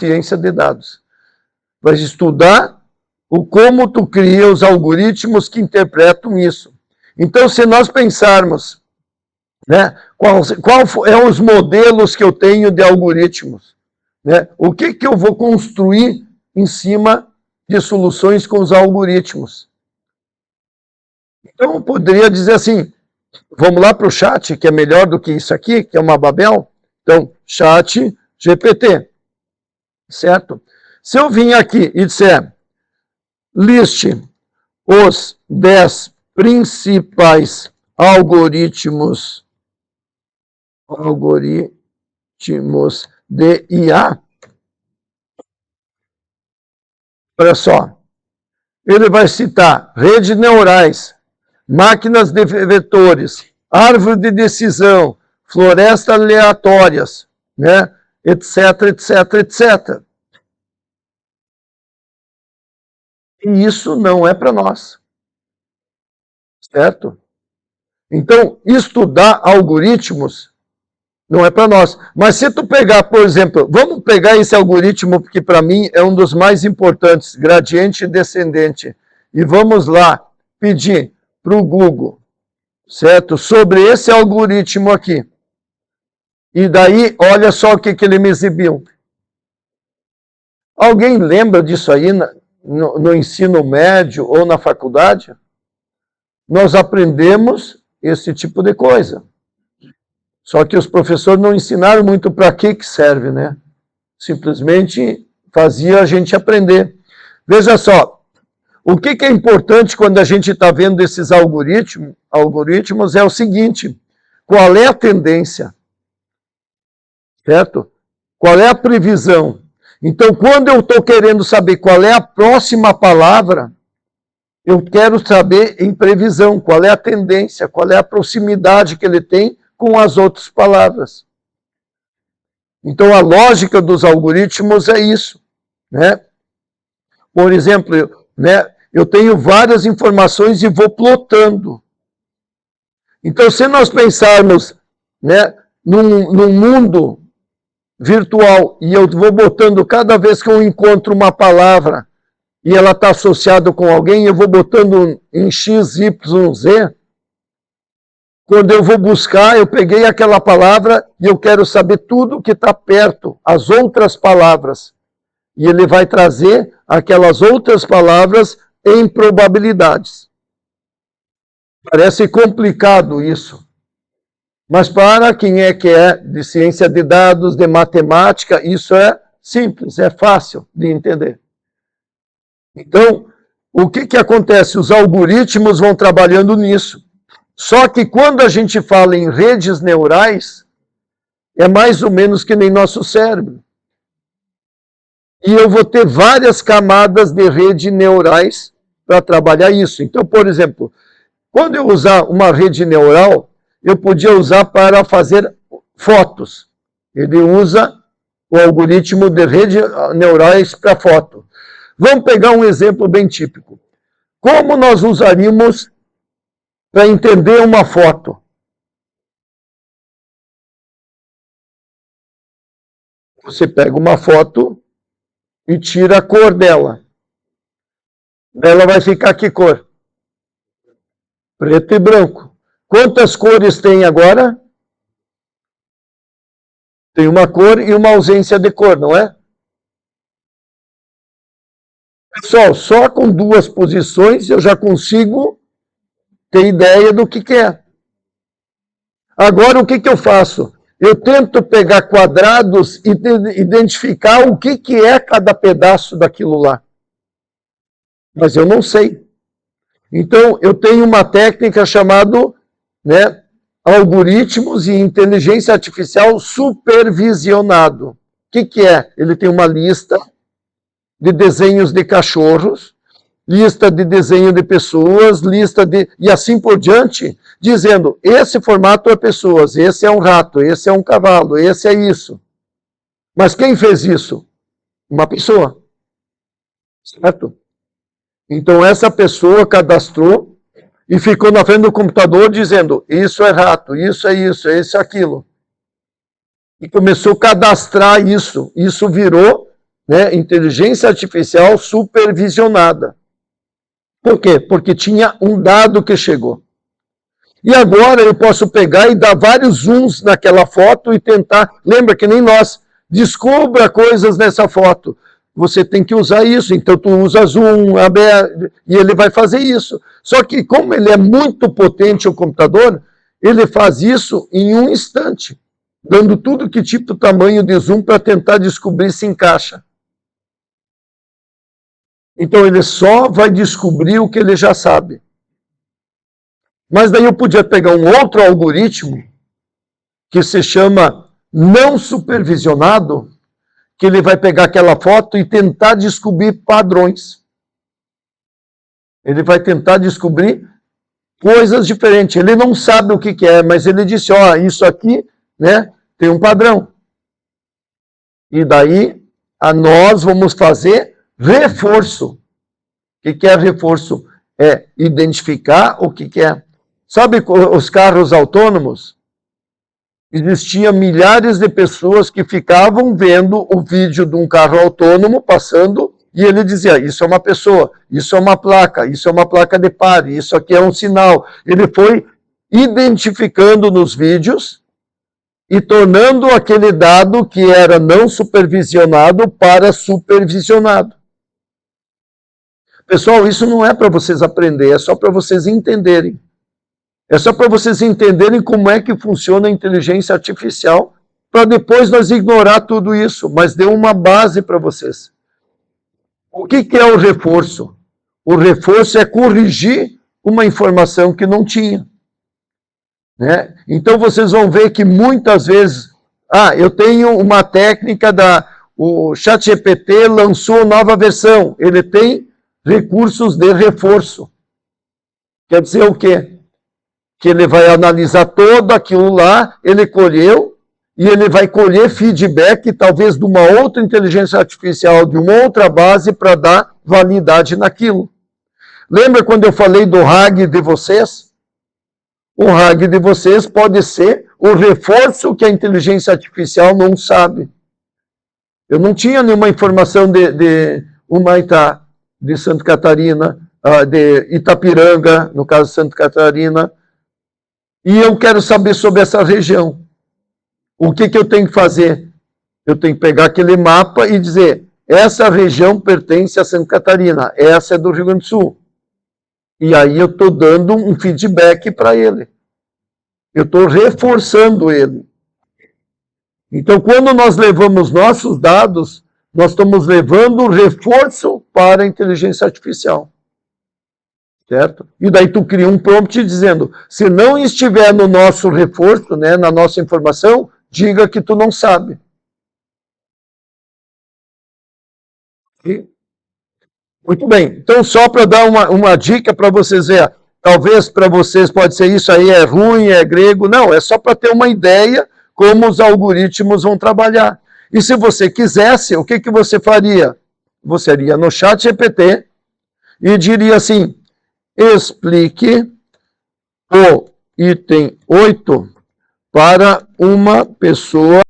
ciência de dados. Vai estudar como tu cria os algoritmos que interpretam isso. Então, se nós pensarmos, né, qual é os modelos que eu tenho de algoritmos, né, o que eu vou construir em cima de soluções com os algoritmos. Então, eu poderia dizer assim, vamos lá para o chat, que é melhor do que isso aqui, que é uma Babel. Então, chat GPT, certo? Se eu vim aqui e disser, liste os 10 principais algoritmos de IA, olha só, ele vai citar redes neurais, máquinas de vetores, árvore de decisão, florestas aleatórias, né, etc, etc, etc. E isso não é para nós, certo? Então, estudar algoritmos não é para nós. Mas se tu pegar, por exemplo, vamos pegar esse algoritmo, que para mim é um dos mais importantes, gradiente descendente, e vamos lá pedir para o Google, certo? Sobre esse algoritmo aqui. E daí, olha só o que ele me exibiu. Alguém lembra disso aí no ensino médio ou na faculdade? Nós aprendemos esse tipo de coisa. Só que os professores não ensinaram muito para que serve, né? Simplesmente fazia a gente aprender. Veja só, o que é importante quando a gente está vendo esses algoritmos é o seguinte, qual é a tendência? Certo? Qual é a previsão? Então, quando eu estou querendo saber qual é a próxima palavra, eu quero saber em previsão qual é a tendência, qual é a proximidade que ele tem com as outras palavras. Então, a lógica dos algoritmos é isso, né? Por exemplo, né, eu tenho várias informações e vou plotando. Então, se nós pensarmos, né, num mundo virtual e eu vou botando cada vez que eu encontro uma palavra e ela está associada com alguém, eu vou botando em X, Y, Z. Quando eu vou buscar, eu peguei aquela palavra e eu quero saber tudo que está perto, as outras palavras. E ele vai trazer aquelas outras palavras em probabilidades. Parece complicado isso. Mas para quem é de ciência de dados, de matemática, isso é simples, é fácil de entender. Então, o que acontece? Os algoritmos vão trabalhando nisso. Só que quando a gente fala em redes neurais, é mais ou menos que nem nosso cérebro. E eu vou ter várias camadas de rede neurais para trabalhar isso. Então, por exemplo, quando eu usar uma rede neural, eu podia usar para fazer fotos. Ele usa o algoritmo de redes neurais para foto. Vamos pegar um exemplo bem típico. Como nós usaríamos para entender uma foto? Você pega uma foto e tira a cor dela. Ela vai ficar que cor? Preto e branco. Quantas cores tem agora? Tem uma cor e uma ausência de cor, não é? Pessoal, só com duas posições eu já consigo ter ideia do que é. Agora, o que eu faço? Eu tento pegar quadrados e identificar o que é cada pedaço daquilo lá. Mas eu não sei. Então, eu tenho uma técnica chamada, né, algoritmos e inteligência artificial supervisionado. O que é? Ele tem uma lista de desenhos de cachorros, lista de desenho de pessoas, e assim por diante, dizendo, esse formato é pessoas, esse é um rato, esse é um cavalo, esse é isso. Mas quem fez isso? Uma pessoa. Certo? Então essa pessoa cadastrou e ficou na frente do computador dizendo, isso é rato, isso é isso, esse é aquilo. E começou a cadastrar isso. Isso virou né, inteligência artificial supervisionada. Por quê? Porque tinha um dado que chegou. E agora eu posso pegar e dar vários zooms naquela foto e tentar... Lembra que nem nós, descubra coisas nessa foto. Você tem que usar isso, então tu usa zoom, e ele vai fazer isso. Só que como ele é muito potente, o computador, ele faz isso em um instante, dando tudo que tipo tamanho de zoom para tentar descobrir se encaixa. Então ele só vai descobrir o que ele já sabe. Mas daí eu podia pegar um outro algoritmo, que se chama não supervisionado, que ele vai pegar aquela foto e tentar descobrir padrões. Ele vai tentar descobrir coisas diferentes. Ele não sabe o que é, mas ele disse, ó, isso aqui, né, tem um padrão. E daí, nós vamos fazer reforço. O que é reforço? É identificar o que é. Sabe os carros autônomos? Existiam milhares de pessoas que ficavam vendo o vídeo de um carro autônomo passando e ele dizia, isso é uma pessoa, isso é uma placa de pare, isso aqui é um sinal. Ele foi identificando nos vídeos e tornando aquele dado que era não supervisionado para supervisionado. Pessoal, isso não é para vocês aprenderem, é só para vocês entenderem. É só para vocês entenderem como é que funciona a inteligência artificial, para depois nós ignorar tudo isso, mas deu uma base para vocês. O que é o reforço? O reforço é corrigir uma informação que não tinha. Né? Então vocês vão ver que muitas vezes, eu tenho uma técnica o ChatGPT lançou nova versão, ele tem recursos de reforço. Quer dizer o quê? Que ele vai analisar todo aquilo lá, ele colheu, e ele vai colher feedback, talvez de uma outra inteligência artificial, de uma outra base, para dar validade naquilo. Lembra quando eu falei do RAG de vocês? O RAG de vocês pode ser o reforço que a inteligência artificial não sabe. Eu não tinha nenhuma informação de Humaitá, de Santa Catarina, de Itapiranga, no caso de Santa Catarina, e eu quero saber sobre essa região. O que eu tenho que fazer? Eu tenho que pegar aquele mapa e dizer, essa região pertence a Santa Catarina, essa é do Rio Grande do Sul. E aí eu estou dando um feedback para ele. Eu estou reforçando ele. Então, quando nós levamos nossos dados, nós estamos levando reforço para a inteligência artificial. Certo? E daí tu cria um prompt dizendo, se não estiver no nosso reforço, né, na nossa informação, diga que tu não sabe. E, muito bem. Então, só para dar uma dica para vocês verem, talvez para vocês pode ser isso aí é ruim, é grego. Não, é só para ter uma ideia como os algoritmos vão trabalhar. E se você quisesse, o que você faria? Você iria no ChatGPT e diria assim, explique o item 8 para uma pessoa